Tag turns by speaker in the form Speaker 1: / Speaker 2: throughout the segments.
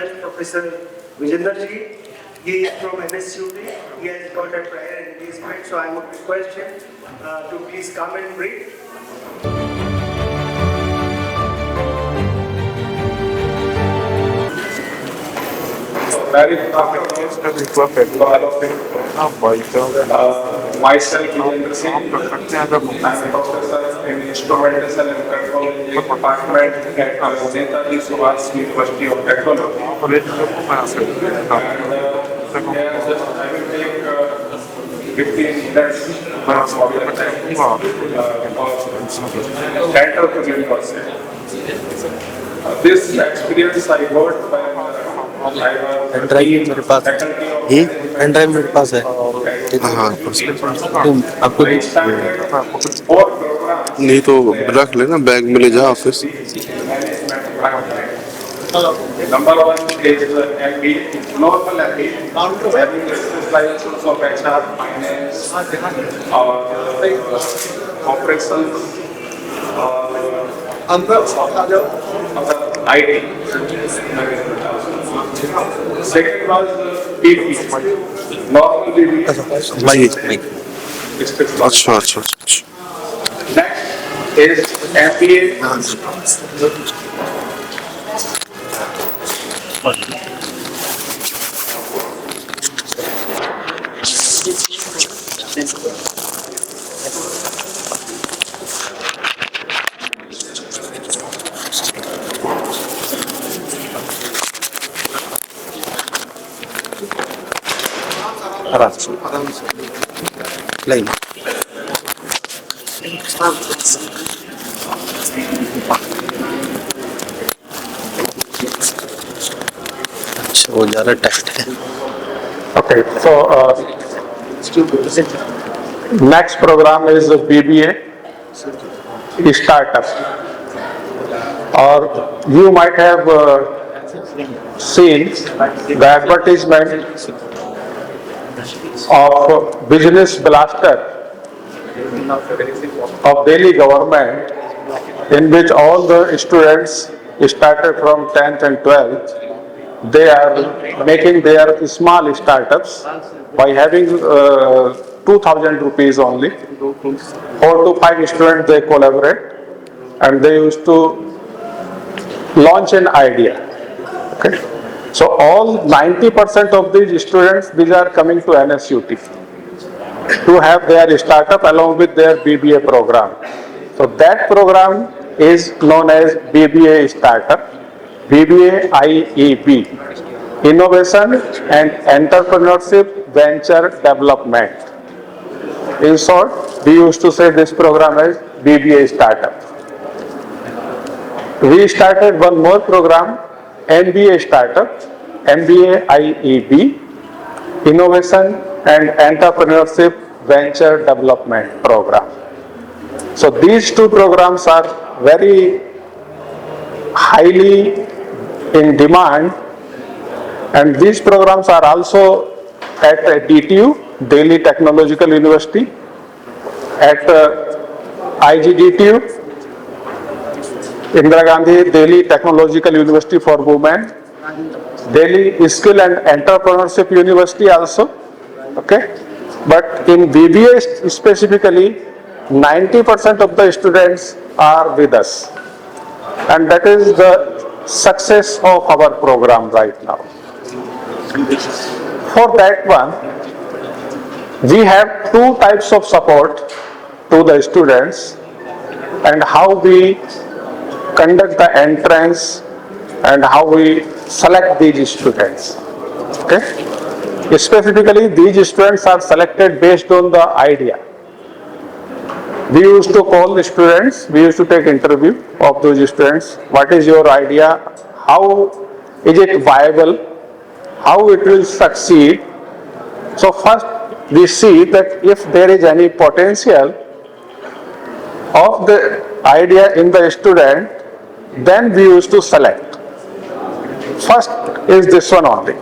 Speaker 1: request Professor Vijender ji. He is from NSUT. He has got a prior engagement, so I would request him to please come and brief.
Speaker 2: Very myself, Vijender Singh, I'm a professor in Instrumentation and Control Engineering Department at Netaji Subhash University of Technology. And I will take 15 minutes of your time title to give person. This experience I got when
Speaker 3: pen drive मेरे पास है, pen drive मेरे पास है।
Speaker 4: हाँ
Speaker 3: तुम आपको
Speaker 4: नहीं तो रख लेना, बैग में ले जा office.
Speaker 2: Number one is MBA, normal MBA, having specializations of HR, finance, operations, IT. Second was BP, normal BP.
Speaker 4: अच्छा अच्छा अच्छा।
Speaker 2: Next is MBA.
Speaker 3: लाइन अच्छा वो ज़्यादा टेस्ट है।
Speaker 2: Okay, so next program is BBA Startup. Or you might have seen the advertisement of Business Blaster of Delhi government, in which all the students started from 10th and 12th. They are making their small startups by having 2,000 rupees only. 4 to 5 students they collaborate, and they used to launch an idea. Okay. So all 90% of these students, these are coming to NSUT to have their startup along with their BBA program. So that program is known as BBA Startup, BBA IEB, Innovation and Entrepreneurship Venture Development. In short, we used to say this program as BBA Startup. We started one more program, MBA Startup, MBA IEB, Innovation and Entrepreneurship Venture Development Program. So these two programs are very highly in demand, and these programs are also at DTU, Delhi Technological University, at IGDTU, Indira Gandhi Delhi Technological University for Women, Delhi Skill and Entrepreneurship University also. Okay, but in BBA specifically, 90% of the students are with us, and that is the success of our program right now. For that one, we have two types of support to the students, and how we conduct the entrance and how we select these students. Okay? Specifically, these students are selected based on the idea. We used to call the students, we used to take interview of those students. What is your idea? How is it viable? How it will succeed? So first we see that if there is any potential of the idea in the student, then we used to select. First is this one only.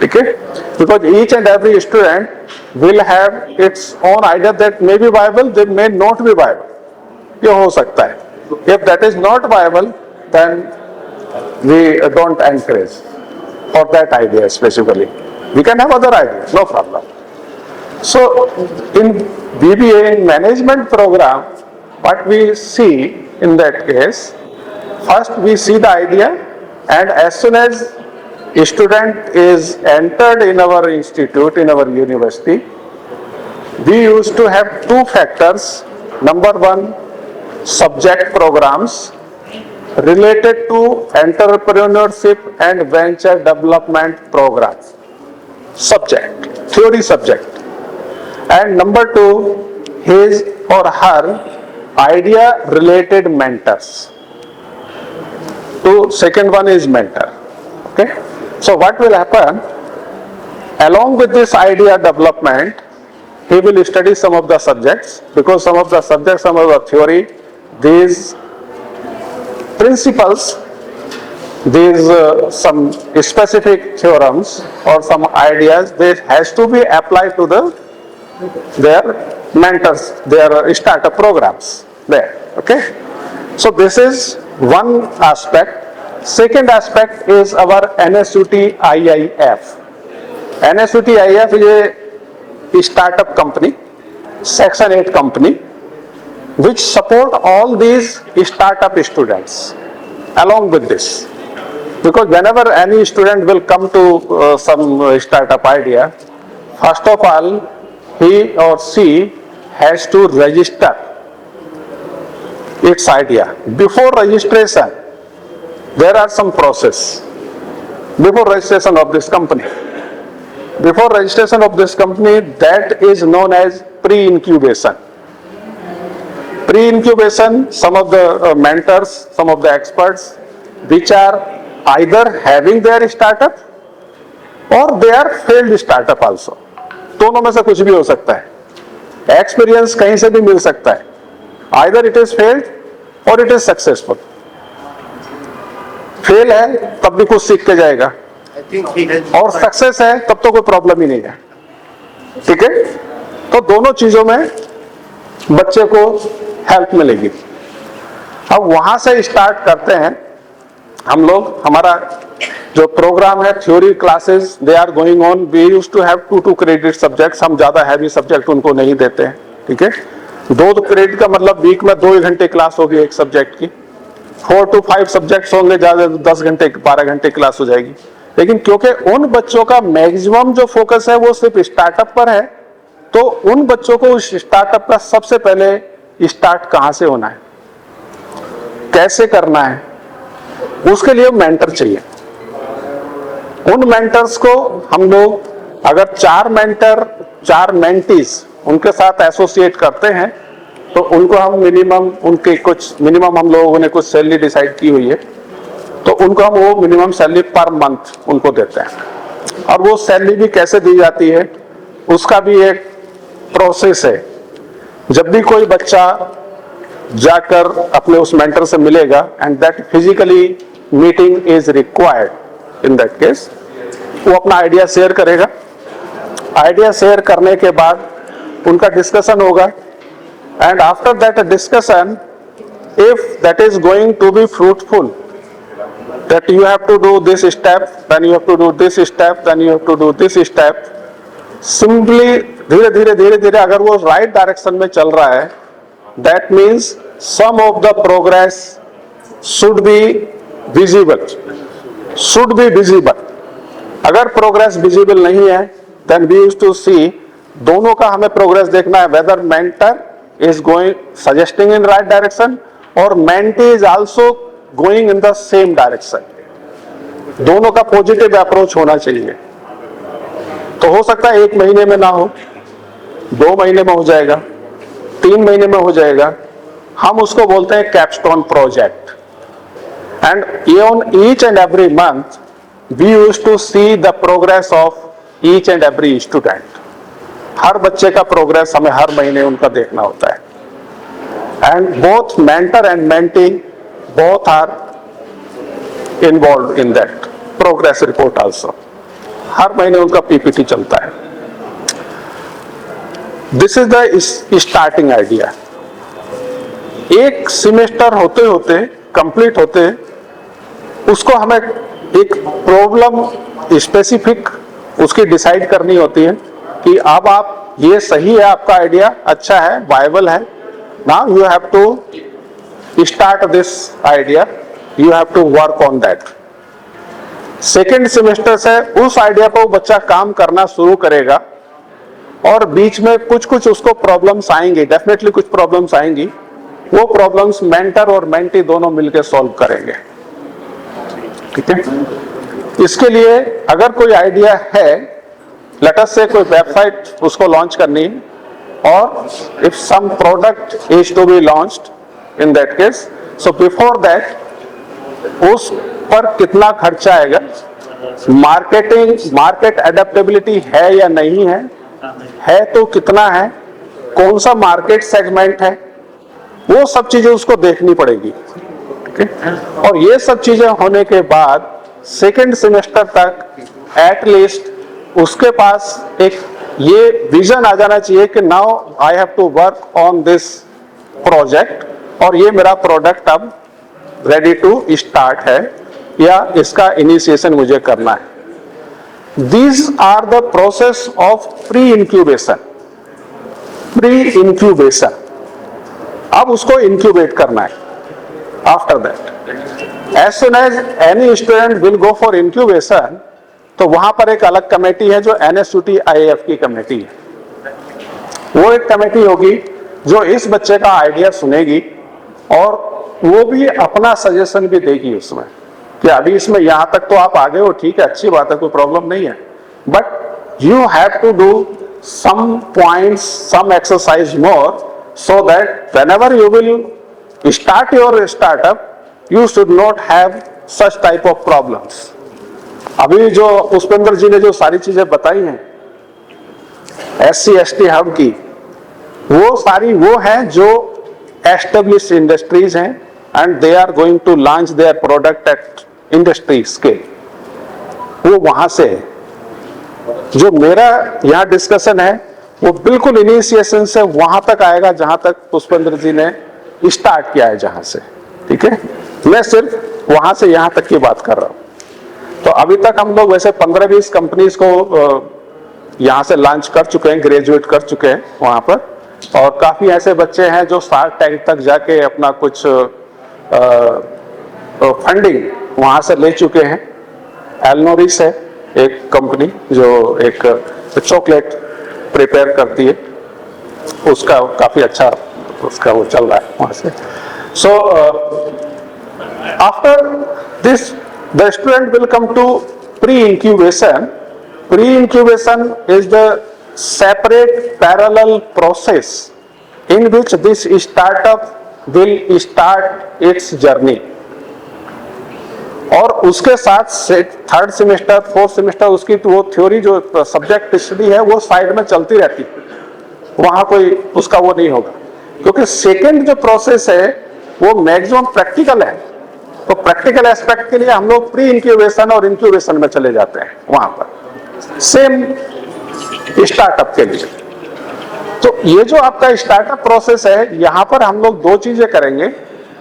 Speaker 2: Okay? Because each and every student will have its own idea that may be viable, they may not be viable. ये हो सकता है. If that is not viable, then we don't encourage. for that idea specifically. We can have other ideas, no problem. So in BBA, in management program, what we see in that case, first we see the idea, and as soon as a student is entered in our institute, in our university, we used to have two factors. Number one, subject programs related to entrepreneurship and venture development programs. Subject, theory subject. And number two, his or her idea related mentors. Second one is mentor. Okay. So what will happen, along with this idea development, he will study some of the subjects, because some of the subjects, some of the theory, these principles, these some specific theorems or some ideas, they has to be applied to their mentors, their startup programs there. Okay. So this is one aspect. Second aspect is our NSUT IIF. NSUT IIF is a startup company, Section 8 company, which support all these startup students along with this. Because whenever any student will come to some startup idea, first of all, he or she has to register its idea. Before registration, there are some process. Before registration of this company, that is known as pre-incubation. Pre-incubation, some of the mentors, some of the experts, which are either having their startup or they are failed startup also. दोनों में से कुछ भी हो सकता है. Experience कहीं से भी मिल सकता है. Either it is failed or it is successful. Fail है तब भी कुछ सीख के जाएगा, और सक्सेस है तब तो कोई प्रॉब्लम ही नहीं है. ठीक है. तो दोनों चीजों में बच्चे को हेल्प मिलेगी. अब वहां से स्टार्ट करते हैं हम लोग. हमारा जो प्रोग्राम है, theory classes they are going on. We use to have 2 credit subjects. हम ज्यादा हैवी सब्जेक्ट उनको नहीं देते हैं. ठीक है. 2 क्रेडिट का मतलब वीक में 2 घंटे क्लास होगी एक सब्जेक्ट की. 4 to 5 सब्जेक्ट्स होंगे, ज्यादा 10 घंटे 12 घंटे क्लास हो जाएगी. लेकिन क्योंकि उन बच्चों का मैक्सिमम जो फोकस है वो सिर्फ स्टार्टअप पर है, तो उन बच्चों को उस स्टार्टअप का सबसे पहले स्टार्ट कहां से होना है, कैसे करना है, उसके लिए मेंटर चाहिए. उन मेंटर्स को हम लोग अगर 4 मेंटर 4 मेंटीज उनके साथ एसोसिएट करते हैं, तो उनको हम मिनिमम, उनके कुछ मिनिमम हम लोगों ने कुछ सैलरी डिसाइड की हुई है, तो उनको हम वो मिनिमम सैलरी पर मंथ उनको देते हैं. और वो सैलरी भी कैसे दी जाती है उसका भी एक प्रोसेस है. जब भी कोई बच्चा जाकर अपने उस मेंटर से मिलेगा, and that physically meeting is required, in that case वो अपना आइडिया शेयर करेगा. आइडिया शेयर करने के बाद उनका डिस्कशन होगा, and after that discussion, if that is going to be fruitful, that you have to do this step, then you have to do this step, then you have to do this step. Simply धीरे धीरे अगर वो right direction में चल रहा है, that means some of the progress should be visible. अगर progress visible नहीं है, then we used to see, दोनों का हमें प्रोग्रेस देखना है, whether mentor is going suggesting in right direction or mentee is also going in the same direction. दोनों का पॉजिटिव अप्रोच होना चाहिए. तो हो सकता है 1 महीने में ना हो, 2 महीने में हो जाएगा, 3 महीने में हो जाएगा. हम उसको बोलते हैं capstone project. And on each and every month we used to see the progress of each and every student. हर बच्चे का प्रोग्रेस हमें हर महीने उनका देखना होता है. And both mentor and mentee both are involve in that progress report also. हर महीने उनका पीपीटी चलता है. This is the starting idea. एक सेमेस्टर होते होते कंप्लीट होते उसको हमें एक प्रॉब्लम स्पेसिफिक उसकी डिसाइड करनी होती है कि अब आप ये सही है, आपका आइडिया अच्छा है, वायबल है, now you have to start this idea, you have to work on that. Second semester से उस आइडिया पर बच्चा काम करना शुरू करेगा और बीच में कुछ कुछ उसको प्रॉब्लम्स आएंगी, डेफिनेटली कुछ प्रॉब्लम्स आएंगी, वो प्रॉब्लम्स मेंटर और मेंटी दोनों मिलकर सॉल्व करेंगे। ठीक है, इसके लिए अगर कोई आइडिया है, लेट अस से कोई वेबसाइट उसको लॉन्च करनी है और if some product is to be launched in that case, so before that उस पर कितना खर्चा आएगा, मार्केट एडेप्टेबिलिटी है या नहीं है तो कितना है, कौन सा मार्केट सेगमेंट है, वो सब चीजें उसको देखनी पड़ेगी। ठीक है, और ये सब चीजें होने के बाद सेकेंड सेमेस्टर तक एटलीस्ट उसके पास एक ये विजन आ जाना चाहिए कि now I have to work on this project और ये मेरा प्रोडक्ट अब रेडी टू स्टार्ट है या इसका इनिशिएशन मुझे करना है। These are the process of pre-incubation. Pre-incubation. अब उसको incubate करना है। After that, as soon as any student will go for incubation, तो वहां पर एक अलग कमेटी है जो NSUT IAF की कमेटी है। वो एक कमेटी होगी जो इस बच्चे का आइडिया सुनेगी और वो भी अपना सजेशन भी देगी उसमें कि अभी इसमें यहां तक तो आप आगे हो, ठीक है, अच्छी बात है, कोई प्रॉब्लम नहीं है, but you have to do some points, some exercise more, so that whenever you will start your startup you should not have such type of problems. अभी जो पुष्पेंद्र जी ने जो सारी चीजें बताई हैं SC ST हब की, वो सारी वो हैं जो एस्टेब्लिश्ड इंडस्ट्रीज हैं and they are going to launch their product at industry scale, वो वहां से है। जो मेरा यहाँ डिस्कशन है वो बिल्कुल इनिशिएशन से वहां तक आएगा जहां तक पुष्पेंद्र जी ने स्टार्ट किया है, जहां से। ठीक है, मैं सिर्फ वहां से यहां तक की बात कर रहा हूं। तो अभी तक हम लोग वैसे 15-20 कंपनीज को यहां से लॉन्च कर चुके हैं, ग्रेजुएट कर चुके हैं वहां पर, और काफी ऐसे बच्चे हैं जो शार्क टैंक तक जाके अपना कुछ फंडिंग वहां से ले चुके हैं। एलनोरिस है एक कंपनी जो एक चॉकलेट प्रिपेयर करती है, उसका काफी अच्छा उसका वो चल रहा है वहां से। So after this the student will come to pre incubation. Pre incubation is the separate parallel process in which this startup will start its journey। और उसके साथ थर्ड सेमेस्टर, फोर्थ सेमेस्टर उसकी तो वो थ्योरी जो सब्जेक्ट स्टडी है वो side में चलती रहती है, वहां कोई उसका वो नहीं होगा, क्योंकि सेकेंड जो प्रोसेस है वो मैक्सिमम प्रैक्टिकल है। तो प्रैक्टिकल एस्पेक्ट के लिए हम लोग प्री इंक्यूबेशन और इंक्यूबेशन में चले जाते हैं वहां पर, सेम स्टार्टअप के लिए। तो ये जो आपका स्टार्टअप प्रोसेस है, यहां पर हम लोग दो चीजें करेंगे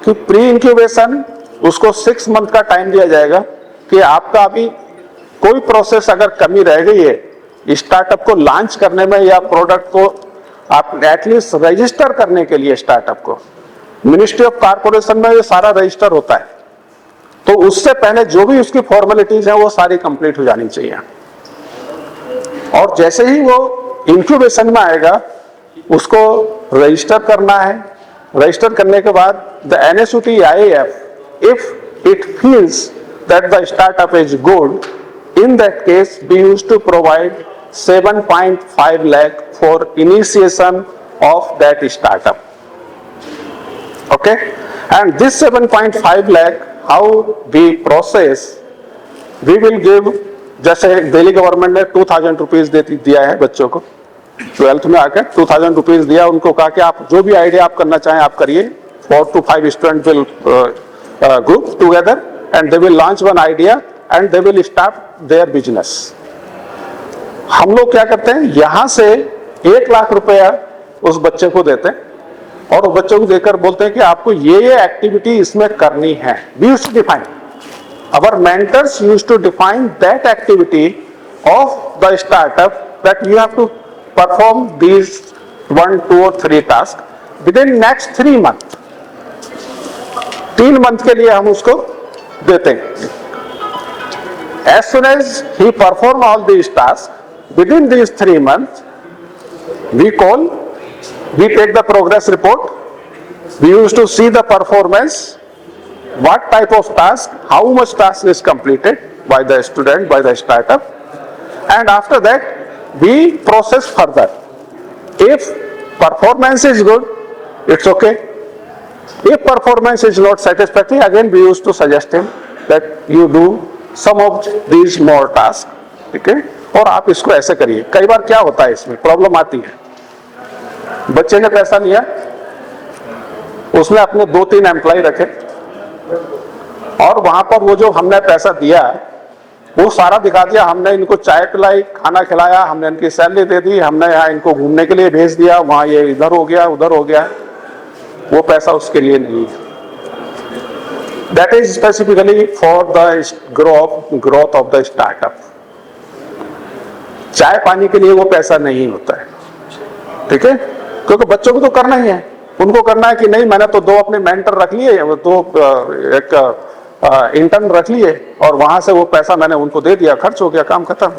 Speaker 2: कि प्री इंक्यूबेशन उसको 6 मंथ का टाइम दिया जाएगा कि आपका अभी कोई प्रोसेस अगर कमी रह गई है स्टार्टअप को लॉन्च करने में या प्रोडक्ट को आप एटलीस्ट रजिस्टर करने के लिए, स्टार्टअप को मिनिस्ट्री ऑफ कॉर्पोरेशन में ये सारा रजिस्टर होता है, तो उससे पहले जो भी उसकी फॉर्मेलिटीज है वो सारी कंप्लीट हो जानी चाहिए। और जैसे ही वो इंक्यूबेशन में आएगा उसको रजिस्टर करना है। रजिस्टर करने के बाद the NSUT IAF, if it feels that the startup is good, in that case we used to provide 7.5 lakh for initiation of that startup. Okay, and this 7.5 lakh how we process, we will give, जैसे Delhi government ने 2000 rupees दिया है बच्चों को, 12th में आकर 2000 rupees दिया, उनको कहा कि आप जो भी आइडिया आप करना चाहें आप करिए। 4 to 5 student will group together and they will launch one idea and they will start their business. हम लोग क्या करते हैं, यहां से 1 लाख रुपया उस बच्चे को देते हैं और उस बच्चे को देकर बोलते हैं कि आपको ये एक्टिविटी इसमें करनी है, we used to define our mentors used to define that activity of the startup that you have to perform these 1, 2 or 3 tasks within next 3 months. 3 month के लिए हम उसको देते हैं. As soon as he perform all these tasks within these 3 months, we take the progress report. We used to see the performance, what type of task, how much task is completed by the student, by the startup, and after that we process further. If performance is good, it's okay. If performance is not satisfactory, again we used to suggest him that you do some of these more tasks, ठीक है, और आप इसको ऐसे करिए. कई बार क्या होता है इसमें प्रॉब्लम आती है, बच्चे ने पैसा लिया, उसने अपने 2-3 एम्प्लॉय रखे और वहां पर वो जो हमने पैसा दिया वो सारा दिखा दिया, हमने इनको चाय पिलाई, खाना खिलाया, हमने इनकी सैलरी दे दी, हमने यहाँ इनको घूमने के लिए भेज दिया, वहां ये इधर हो गया उधर हो गया, वो पैसा उसके लिए नहीं है. That is specifically for the growth of the startup. चाय पानी के लिए वो पैसा नहीं होता है, ठीक है, क्योंकि बच्चों को तो करना ही है. उनको करना है कि नहीं, मैंने तो 2 अपने मेंटर रख लिए, 2 एक इंटर्न रख लिए और वहां से वो पैसा मैंने उनको दे दिया, खर्च हो गया, काम खत्म.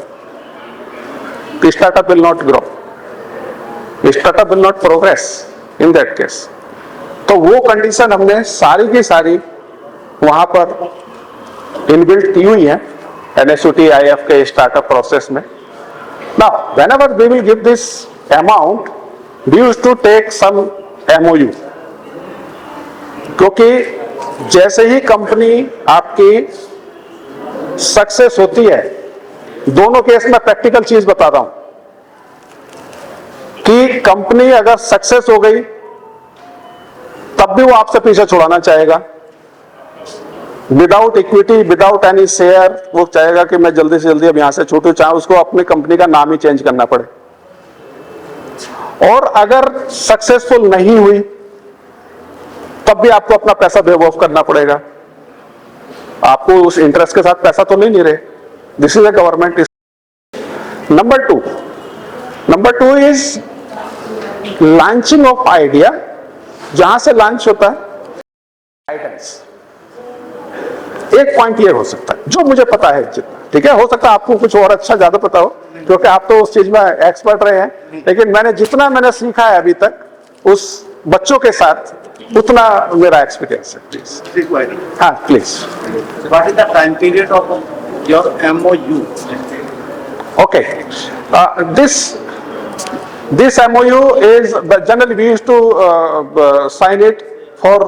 Speaker 2: Startup will not grow, startup will not progress in that case. तो वो कंडीशन हमने सारी की सारी वहां पर इनबिल्ट की हुई है NSUT IF के स्टार्टअप प्रोसेस में. Now whenever we will give this amount, we used to take some MOU, क्योंकि जैसे ही कंपनी आपकी सक्सेस होती है, दोनों केस में प्रैक्टिकल चीज बता रहा हूं कि कंपनी अगर सक्सेस हो गई तब भी वो आपसे पीछे छुड़ाना चाहेगा. Without equity, without any share, वो चाहेगा कि मैं जल्दी से जल्दी अब यहां से छूटूं, चाहे उसको अपनी कंपनी का नाम ही चेंज करना पड़े. और अगर सक्सेसफुल नहीं हुई तब भी आपको अपना पैसा वेव ऑफ करना पड़ेगा. आपको उस इंटरेस्ट के साथ पैसा तो नहीं रहे. This is a government. Number two is launching of idea. जहां से लॉन्च होता है गाइडेंस. एक पॉइंट ये हो सकता है जो मुझे पता है जितना, ठीक है, हो सकता है आपको कुछ और अच्छा ज्यादा पता हो क्योंकि आप तो उस चीज में एक्सपर्ट रहे हैं, लेकिन मैंने सीखा है अभी तक उस बच्चों के साथ, उतना मेरा एक्सपीरियंस है. प्लीज. हाँ please.
Speaker 5: What is the time period of your MOU?
Speaker 2: Okay. This MOU is generally we used to sign it for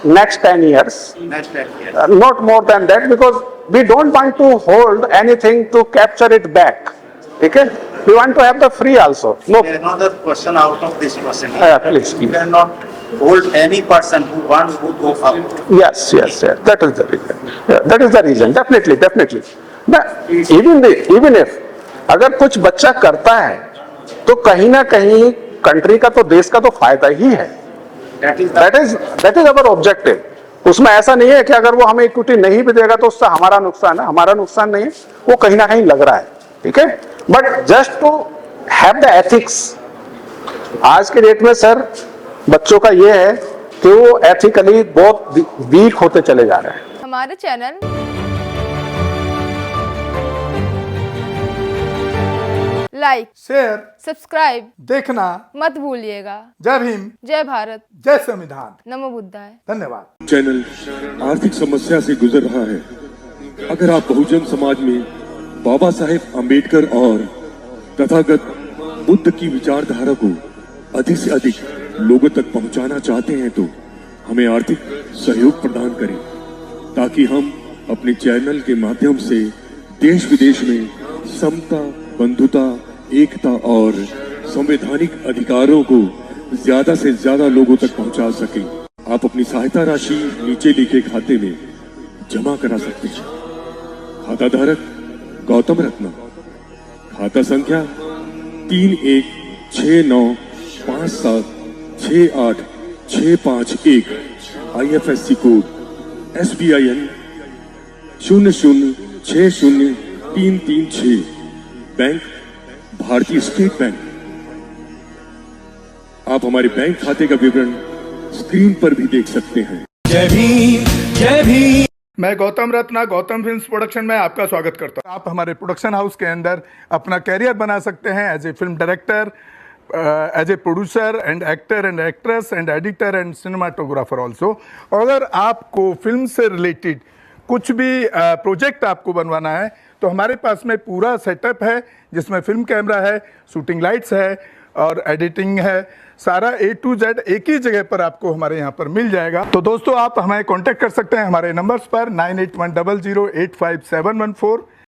Speaker 2: next 10 years.
Speaker 5: Next 10 years.
Speaker 2: Not more than that, because we don't want to hold anything to capture it back. Okay? We want to have the free also. No.
Speaker 5: Another question out of this question.
Speaker 2: Please.
Speaker 5: You cannot hold any person who wants to go out.
Speaker 2: Yes. That is the reason. Yeah, that is the reason. Definitely. Now, even if अगर कुछ बच्चा करता है तो कहीं ना कहीं country का तो, देश का तो फायदा ही है. That is our objective. उसमें ऐसा नहीं है कि अगर वो हमें इक्विटी नहीं भी देगा तो उससे हमारा नुकसान है. हमारा नुकसान नहीं है, वो कहीं ना कहीं लग रहा है, ठीक है. But just to have the ethics. आज के डेट में सर बच्चों का ये है कि वो एथिकली बहुत वीक होते चले जा रहे हैं.
Speaker 6: हमारे चैनल लाइक,
Speaker 7: शेयर,
Speaker 6: सब्सक्राइब
Speaker 7: देखना
Speaker 6: मत भूलिएगा.
Speaker 7: जय भीम,
Speaker 6: जय भारत,
Speaker 7: जय संविधान.
Speaker 6: नमो बुद्धाय.
Speaker 7: धन्यवाद.
Speaker 8: चैनल आर्थिक समस्या से गुजर रहा है. अगर आप बहुजन समाज में बाबा साहेब अम्बेडकर और तथागत बुद्ध की विचारधारा को अधिक से अधिक लोगों तक पहुंचाना चाहते हैं तो हमें आर्थिक सहयोग प्रदान करें, ताकि हम अपने चैनल के माध्यम से देश विदेश में समता, बंधुता, एकता और संवैधानिक अधिकारों को ज्यादा से ज्यादा लोगों तक पहुंचा सकें. आप अपनी सहायता राशि नीचे लिखे खाते में जमा करा सकते हैं. खाता धारक गौतम रत्ना. खाता संख्या 316957686551. IFSC code SBIN 00606336। बैंक भारतीय स्टेट बैंक। आप हमारे बैंक खाते का विवरण स्क्रीन पर भी देख सकते हैं।
Speaker 7: मैं गौतम रत्ना गौतम फिल्म्स प्रोडक्शन में आपका स्वागत करता हूं। आप हमारे प्रोडक्शन हाउस के अंदर अपना कैरियर बना सकते हैं as a film director, as a producer and actor and actress and editor and cinematographer also. अगर आपको फिल्म से रिलेटेड कुछ भी प्रोजेक्ट आपको बनवाना है तो हमारे पास में पूरा सेटअप है, जिसमें फिल्म कैमरा है, शूटिंग लाइट्स है और एडिटिंग है। सारा A to Z एक ही जगह पर आपको हमारे यहाँ पर मिल जाएगा। तो दोस्तों, आप हमें कांटेक्ट कर सकते हैं हमारे नंबर्स पर 9810085714